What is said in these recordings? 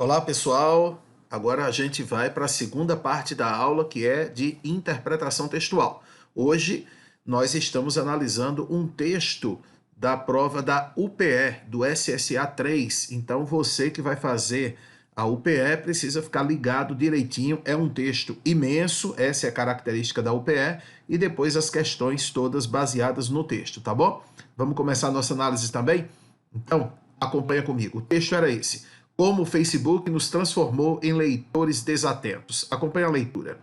Olá, pessoal. Agora a gente vai para a segunda parte da aula, que é de interpretação textual. Hoje nós estamos analisando um texto da prova da UPE, do SSA 3. Então você que vai fazer a UPE precisa ficar ligado direitinho. É um texto imenso, essa é a característica da UPE, e depois as questões todas baseadas no texto, tá bom? Vamos começar a nossa análise também? Então, acompanha comigo. O texto era esse: como o Facebook nos transformou em leitores desatentos. Acompanhe a leitura.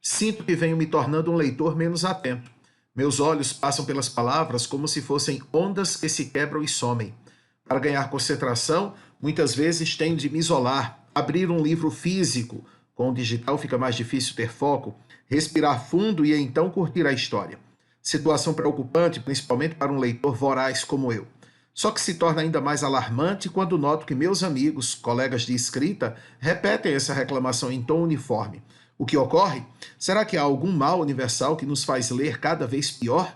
Sinto que venho me tornando um leitor menos atento. Meus olhos passam pelas palavras como se fossem ondas que se quebram e somem. Para ganhar concentração, muitas vezes tenho de me isolar, abrir um livro físico. Com o digital fica mais difícil ter foco, respirar fundo e então curtir a história. Situação preocupante, principalmente para um leitor voraz como eu. Só que se torna ainda mais alarmante quando noto que meus amigos, colegas de escrita, repetem essa reclamação em tom uniforme. O que ocorre? Será que há algum mal universal que nos faz ler cada vez pior?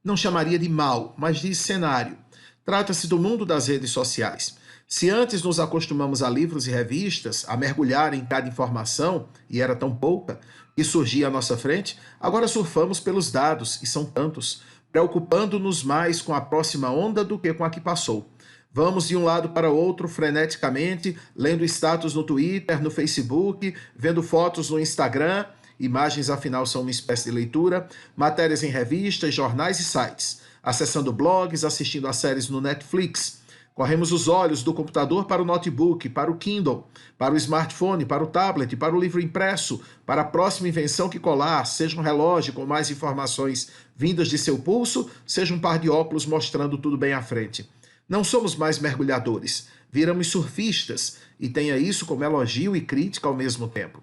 Não chamaria de mal, mas de cenário. Trata-se do mundo das redes sociais. Se antes nos acostumamos a livros e revistas, a mergulhar em cada informação, e era tão pouca, que surgia à nossa frente, agora surfamos pelos dados, e são tantos, preocupando-nos mais com a próxima onda do que com a que passou. Vamos de um lado para o outro freneticamente, lendo status no Twitter, no Facebook, vendo fotos no Instagram, imagens afinal são uma espécie de leitura, matérias em revistas, jornais e sites, acessando blogs, assistindo a séries no Netflix. Corremos os olhos do computador para o notebook, para o Kindle, para o smartphone, para o tablet, para o livro impresso, para a próxima invenção que colar, seja um relógio com mais informações vindas de seu pulso, seja um par de óculos mostrando tudo bem à frente. Não somos mais mergulhadores, viramos surfistas, e tenha isso como elogio e crítica ao mesmo tempo.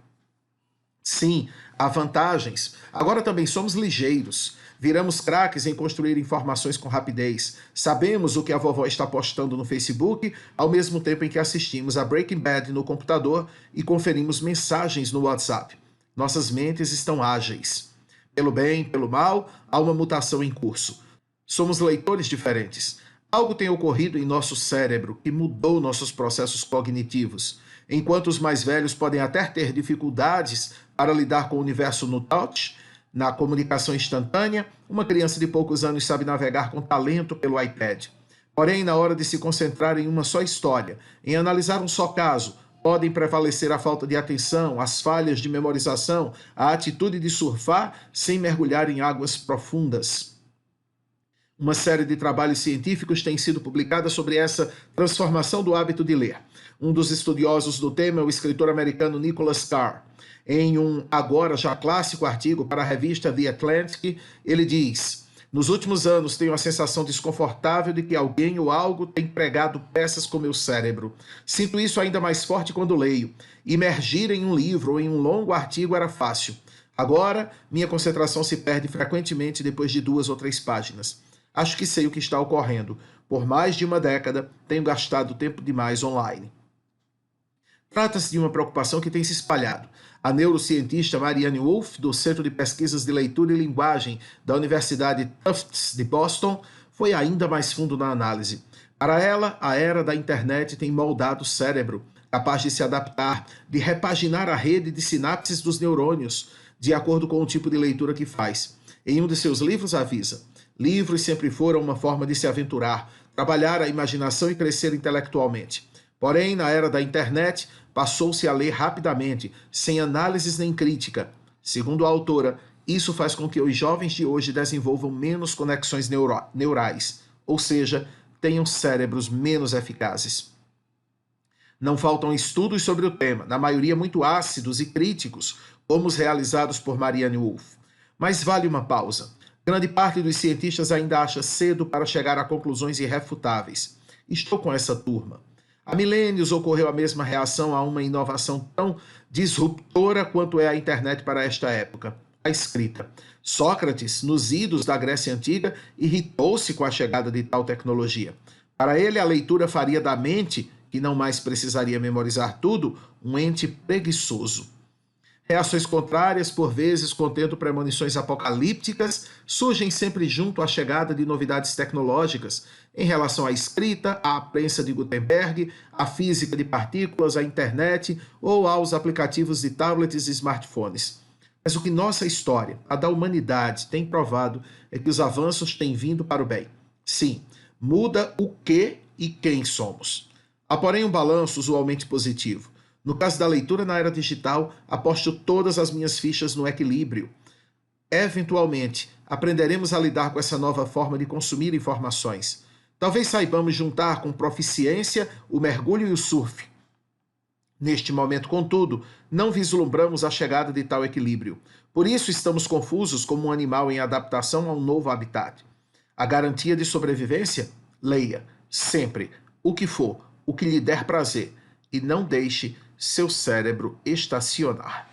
Sim, há vantagens. Agora também somos ligeiros. Viramos craques em construir informações com rapidez. Sabemos o que a vovó está postando no Facebook, ao mesmo tempo em que assistimos a Breaking Bad no computador e conferimos mensagens no WhatsApp. Nossas mentes estão ágeis. Pelo bem, pelo mal, há uma mutação em curso. Somos leitores diferentes. Algo tem ocorrido em nosso cérebro que mudou nossos processos cognitivos. Enquanto os mais velhos podem até ter dificuldades para lidar com o universo no touch, na comunicação instantânea, uma criança de poucos anos sabe navegar com talento pelo iPad. Porém, na hora de se concentrar em uma só história, em analisar um só caso, podem prevalecer a falta de atenção, as falhas de memorização, a atitude de surfar sem mergulhar em águas profundas. Uma série de trabalhos científicos tem sido publicada sobre essa transformação do hábito de ler. Um dos estudiosos do tema é o escritor americano Nicholas Carr. Em um agora já clássico artigo para a revista The Atlantic, ele diz: nos últimos anos tenho a sensação desconfortável de que alguém ou algo tem pregado peças com meu cérebro. Sinto isso ainda mais forte quando leio. Imergir em um livro ou em um longo artigo era fácil. Agora, minha concentração se perde frequentemente depois de 2 ou 3 páginas. Acho que sei o que está ocorrendo. Por mais de uma década, tenho gastado tempo demais online. Trata-se de uma preocupação que tem se espalhado. A neurocientista Marianne Wolf, do Centro de Pesquisas de Leitura e Linguagem da Universidade Tufts de Boston, foi ainda mais fundo na análise. Para ela, a era da internet tem moldado o cérebro, capaz de se adaptar, de repaginar a rede de sinapses dos neurônios, de acordo com o tipo de leitura que faz. Em um de seus livros avisa: livros sempre foram uma forma de se aventurar, trabalhar a imaginação e crescer intelectualmente. Porém, na era da internet, passou-se a ler rapidamente, sem análises nem crítica. Segundo a autora, isso faz com que os jovens de hoje desenvolvam menos conexões neurais, ou seja, tenham cérebros menos eficazes. Não faltam estudos sobre o tema, na maioria muito ácidos e críticos, como os realizados por Marianne Wolf. Mas vale uma pausa. Grande parte dos cientistas ainda acha cedo para chegar a conclusões irrefutáveis. Estou com essa turma. Há milênios ocorreu a mesma reação a uma inovação tão disruptora quanto é a internet para esta época: a escrita. Sócrates, nos idos da Grécia Antiga, irritou-se com a chegada de tal tecnologia. Para ele, a leitura faria da mente, que não mais precisaria memorizar tudo, um ente preguiçoso. Reações contrárias, por vezes contendo premonições apocalípticas, surgem sempre junto à chegada de novidades tecnológicas em relação à escrita, à prensa de Gutenberg, à física de partículas, à internet ou aos aplicativos de tablets e smartphones. Mas o que nossa história, a da humanidade, tem provado é que os avanços têm vindo para o bem. Sim, muda o que e quem somos. Há, porém, um balanço usualmente positivo. No caso da leitura na era digital, aposto todas as minhas fichas no equilíbrio. Eventualmente, aprenderemos a lidar com essa nova forma de consumir informações. Talvez saibamos juntar com proficiência o mergulho e o surf. Neste momento, contudo, não vislumbramos a chegada de tal equilíbrio. Por isso estamos confusos como um animal em adaptação a um novo habitat. A garantia de sobrevivência? Leia, sempre, o que for, o que lhe der prazer, e não deixe seu cérebro estacionar.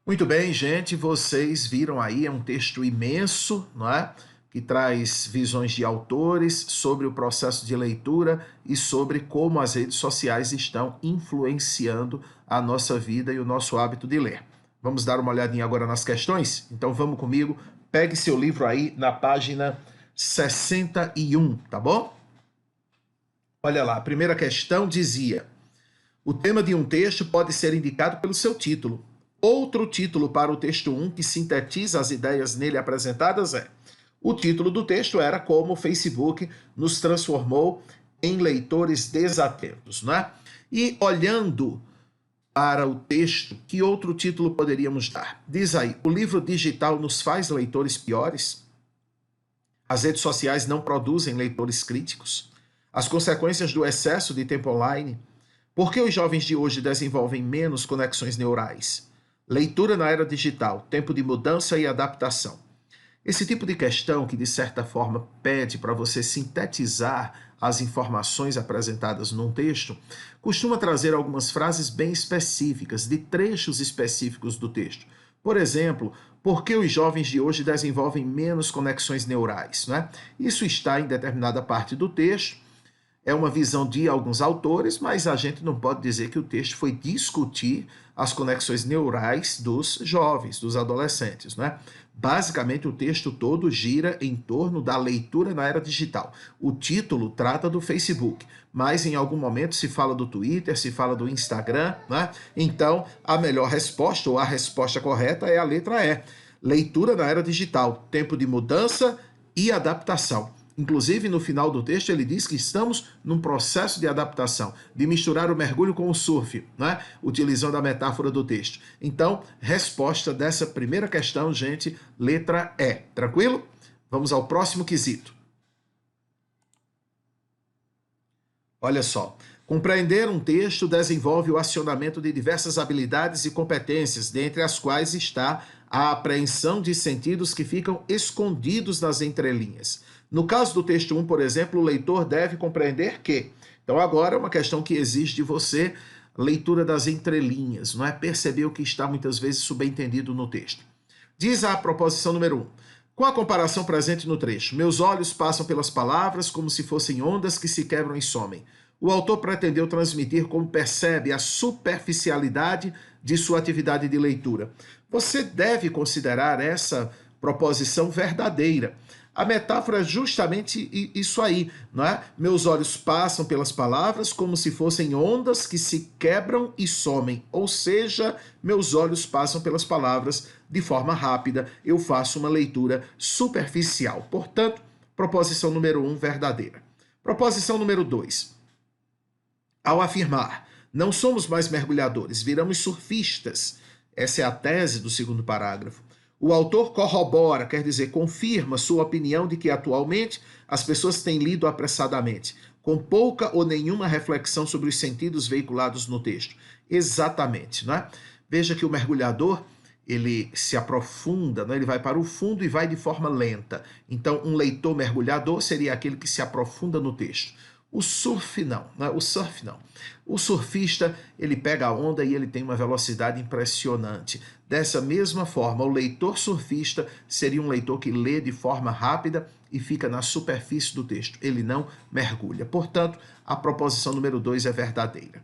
Muito bem, gente, vocês viram aí, é um texto imenso, não é? Que traz visões de autores sobre o processo de leitura e sobre como as redes sociais estão influenciando a nossa vida e o nosso hábito de ler. Vamos dar uma olhadinha agora nas questões? Então vamos comigo, pegue seu livro aí na página 61, tá bom? Olha lá, a primeira questão dizia: o tema de um texto pode ser indicado pelo seu título. Outro título para o texto 1 que sintetiza as ideias nele apresentadas é: o título do texto era Como o Facebook nos transformou em leitores desatentos, não é? E olhando para o texto, que outro título poderíamos dar? Diz aí: o livro digital nos faz leitores piores? As redes sociais não produzem leitores críticos? As consequências do excesso de tempo online? Por que os jovens de hoje desenvolvem menos conexões neurais? Leitura na era digital, tempo de mudança e adaptação. Esse tipo de questão que, de certa forma, pede para você sintetizar as informações apresentadas num texto, costuma trazer algumas frases bem específicas, de trechos específicos do texto. Por exemplo, por que os jovens de hoje desenvolvem menos conexões neurais, né? Isso está em determinada parte do texto. É uma visão de alguns autores, mas a gente não pode dizer que o texto foi discutir as conexões neurais dos jovens, dos adolescentes, né? Basicamente, o texto todo gira em torno da leitura na era digital. O título trata do Facebook, mas em algum momento se fala do Twitter, se fala do Instagram, né? Então, a melhor resposta, ou a resposta correta, é a letra E. Leitura na era digital, tempo de mudança e adaptação. Inclusive, no final do texto, ele diz que estamos num processo de adaptação, de misturar o mergulho com o surf, né? Utilizando a metáfora do texto. Então, resposta dessa primeira questão, gente, letra E. Tranquilo? Vamos ao próximo quesito. Olha só. Compreender um texto desenvolve o acionamento de diversas habilidades e competências, dentre as quais está a apreensão de sentidos que ficam escondidos nas entrelinhas. No caso do texto 1, por exemplo, o leitor deve compreender que. Então, agora é uma questão que exige de você leitura das entrelinhas, não é? Perceber o que está muitas vezes subentendido no texto. Diz a proposição número 1. Com a comparação presente no trecho, meus olhos passam pelas palavras como se fossem ondas que se quebram e somem. O autor pretendeu transmitir como percebe a superficialidade de sua atividade de leitura. Você deve considerar essa proposição verdadeira. A metáfora é justamente isso aí, não é? Meus olhos passam pelas palavras como se fossem ondas que se quebram e somem. Ou seja, meus olhos passam pelas palavras de forma rápida. Eu faço uma leitura superficial. Portanto, proposição número 1, verdadeira. Proposição número 2. Ao afirmar, não somos mais mergulhadores, viramos surfistas. Essa é a tese do segundo parágrafo. O autor corrobora, quer dizer, confirma sua opinião de que atualmente as pessoas têm lido apressadamente, com pouca ou nenhuma reflexão sobre os sentidos veiculados no texto. Exatamente, não é? Veja que o mergulhador, ele se aprofunda, né? Ele vai para o fundo e vai de forma lenta. Então, um leitor mergulhador seria aquele que se aprofunda no texto. O surf não, né? O surf não. O surfista, ele pega a onda e ele tem uma velocidade impressionante. Dessa mesma forma, o leitor surfista seria um leitor que lê de forma rápida e fica na superfície do texto. Ele não mergulha. Portanto, a proposição número 2 é verdadeira.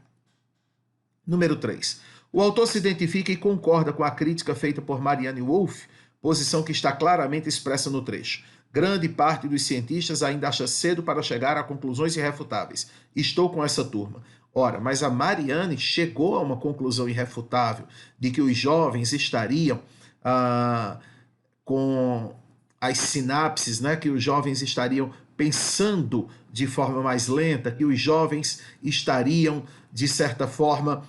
Número 3. O autor se identifica e concorda com a crítica feita por Marianne Wolff, posição que está claramente expressa no trecho. Grande parte dos cientistas ainda acha cedo para chegar a conclusões irrefutáveis. Estou com essa turma. Ora, mas a Marianne chegou a uma conclusão irrefutável de que os jovens estariam com as sinapses, né, que os jovens estariam pensando de forma mais lenta, que os jovens estariam, de certa forma,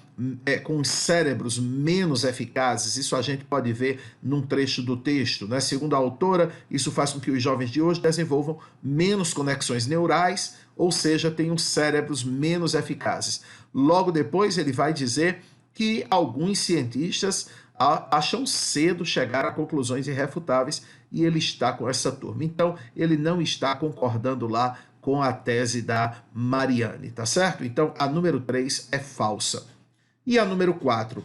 com cérebros menos eficazes. Isso a gente pode ver num trecho do texto, né? Segundo a autora, isso faz com que os jovens de hoje desenvolvam menos conexões neurais, ou seja, tenham cérebros menos eficazes. Logo depois ele vai dizer que alguns cientistas acham cedo chegar a conclusões irrefutáveis e ele está com essa turma. Então, ele não está concordando lá com a tese da Marianne, tá certo? Então, a número 3 é falsa. E a número 4?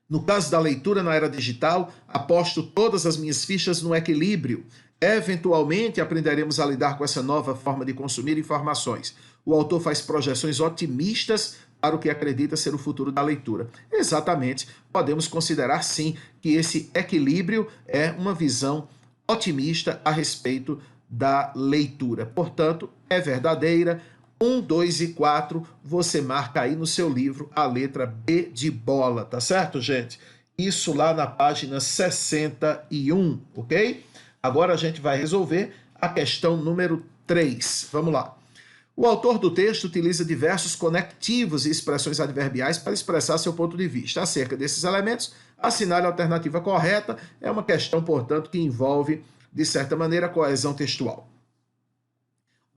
No caso da leitura na era digital, aposto todas as minhas fichas no equilíbrio. Eventualmente, aprenderemos a lidar com essa nova forma de consumir informações. O autor faz projeções otimistas para o que acredita ser o futuro da leitura. Exatamente, podemos considerar sim que esse equilíbrio é uma visão otimista a respeito da leitura. Portanto, é verdadeira. 1, 2 e 4, você marca aí no seu livro a letra B de bola, tá certo, gente? Isso lá na página 61, ok? Agora a gente vai resolver a questão número 3. Vamos lá. O autor do texto utiliza diversos conectivos e expressões adverbiais para expressar seu ponto de vista. Acerca desses elementos, assinale a alternativa correta. É uma questão, portanto, que envolve, de certa maneira, coesão textual.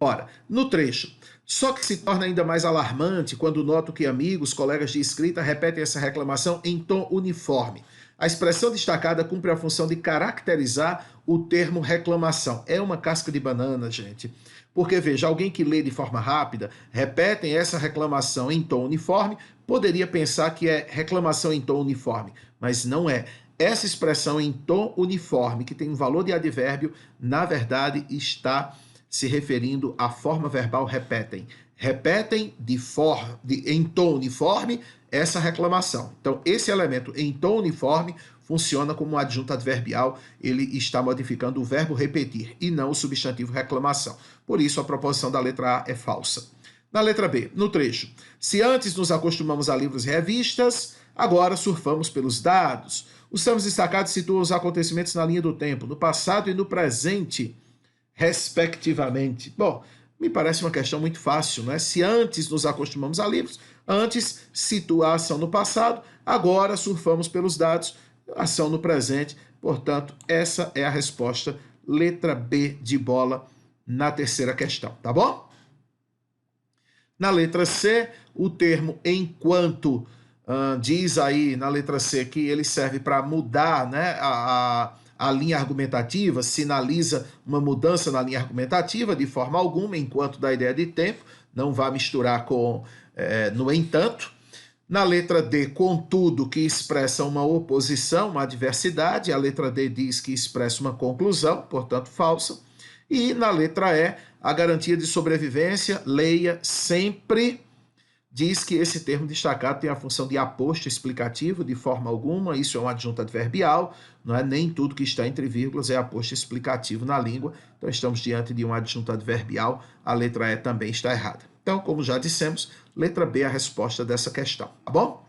Ora, no trecho, só que se torna ainda mais alarmante quando noto que amigos, colegas de escrita repetem essa reclamação em tom uniforme. A expressão destacada cumpre a função de caracterizar o termo reclamação. É uma casca de banana, gente. Porque, veja, alguém que lê de forma rápida, repetem essa reclamação em tom uniforme, poderia pensar que é reclamação em tom uniforme, mas não é. Essa expressão em tom uniforme, que tem um valor de advérbio, na verdade está se referindo à forma verbal repetem. Repetem em tom uniforme essa reclamação. Então, esse elemento em tom uniforme funciona como um adjunto adverbial, ele está modificando o verbo repetir e não o substantivo reclamação. Por isso, a proposição da letra A é falsa. Na letra B, no trecho, se antes nos acostumamos a livros e revistas, agora surfamos pelos dados. Os termos destacados situam os acontecimentos na linha do tempo, no passado e no presente, respectivamente. Bom, me parece uma questão muito fácil, né? Se antes nos acostumamos a livros, antes situa a ação no passado, agora surfamos pelos dados, ação no presente. Portanto, essa é a resposta, letra B de bola, na terceira questão, tá bom? Na letra C, o termo enquanto diz aí na letra C que ele serve para mudar, né, a linha argumentativa, sinaliza uma mudança na linha argumentativa de forma alguma, enquanto da ideia de tempo, não vai misturar com no entanto. Na letra D, contudo, que expressa uma oposição, uma adversidade. A letra D diz que expressa uma conclusão, portanto, falsa. E na letra E, a garantia de sobrevivência, leia sempre, diz que esse termo destacado tem a função de aposto explicativo, de forma alguma. Isso é um adjunto adverbial, não é? Nem tudo que está entre vírgulas é aposto explicativo na língua. Então, estamos diante de um adjunto adverbial. A letra E também está errada. Então, como já dissemos, letra B é a resposta dessa questão, tá bom?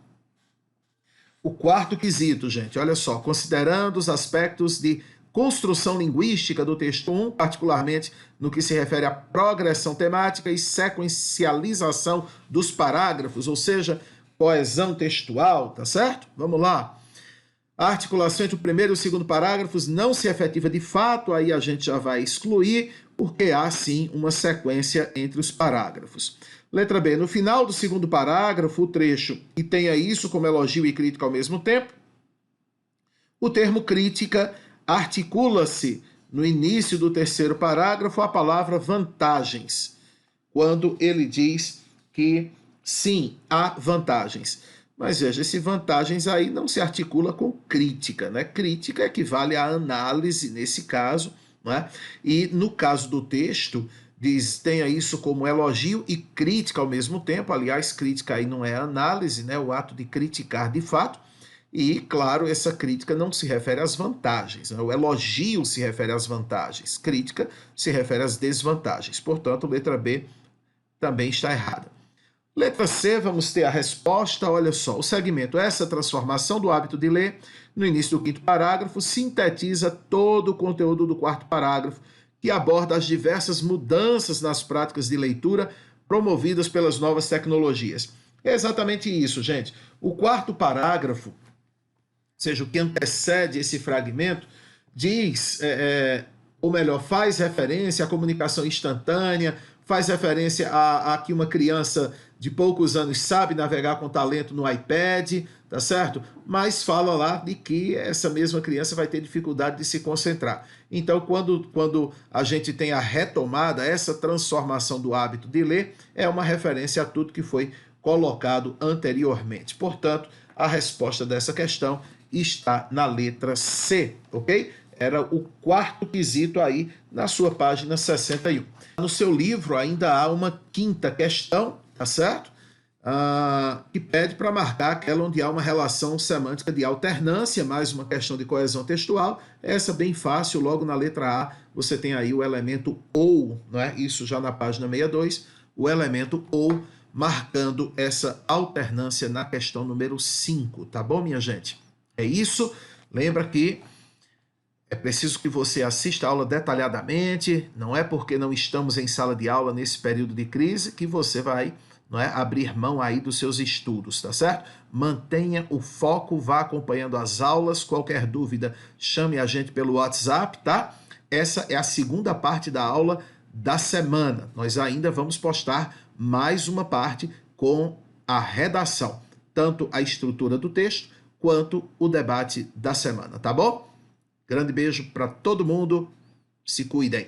O quarto quesito, gente, olha só, considerando os aspectos de construção linguística do texto 1, particularmente no que se refere à progressão temática e sequencialização dos parágrafos, ou seja, coesão textual, tá certo? Vamos lá. A articulação entre o primeiro e o segundo parágrafos não se efetiva de fato, aí a gente já vai excluir, porque há sim uma sequência entre os parágrafos. Letra B, no final do segundo parágrafo, o trecho, e tenha isso como elogio e crítica ao mesmo tempo, o termo crítica articula-se no início do terceiro parágrafo a palavra vantagens, quando ele diz que sim, há vantagens. Mas veja, esse vantagens aí não se articula com crítica, né? Crítica equivale a análise nesse caso, não é? E no caso do texto, tenha isso como elogio e crítica ao mesmo tempo. Aliás, crítica aí não é análise, né? O ato de criticar de fato. E, claro, essa crítica não se refere às vantagens, né? O elogio se refere às vantagens, crítica se refere às desvantagens. Portanto, letra B também está errada. Letra C, vamos ter a resposta. Olha só, o segmento essa transformação do hábito de ler, no início do 5º parágrafo, sintetiza todo o conteúdo do 4º parágrafo, que aborda as diversas mudanças nas práticas de leitura promovidas pelas novas tecnologias. É exatamente isso, gente. O 4º parágrafo, seja, o que antecede esse fragmento, diz, ou melhor, faz referência à comunicação instantânea, faz referência a que uma criança de poucos anos sabe navegar com talento no iPad, tá certo? Mas fala lá de que essa mesma criança vai ter dificuldade de se concentrar. Então, quando a gente tem a retomada, essa transformação do hábito de ler, é uma referência a tudo que foi colocado anteriormente. Portanto, a resposta dessa questão está na letra C, ok? Era o 4º quesito aí na sua página 61. No seu livro ainda há uma 5ª questão, tá certo? Que pede para marcar aquela onde há uma relação semântica de alternância, mais uma questão de coesão textual. Essa bem fácil, logo na letra A você tem aí o elemento ou, não é? Isso já na página 62, o elemento ou marcando essa alternância na questão número 5, tá bom, minha gente? É isso. Lembra que é preciso que você assista a aula detalhadamente, não é porque não estamos em sala de aula nesse período de crise que você vai, não é, abrir mão aí dos seus estudos, tá certo? Mantenha o foco, vá acompanhando as aulas, qualquer dúvida, chame a gente pelo WhatsApp, tá? Essa é a 2ª parte da aula da semana. Nós ainda vamos postar mais uma parte com a redação, tanto a estrutura do texto quanto o debate da semana, tá bom? Grande beijo para todo mundo, se cuidem.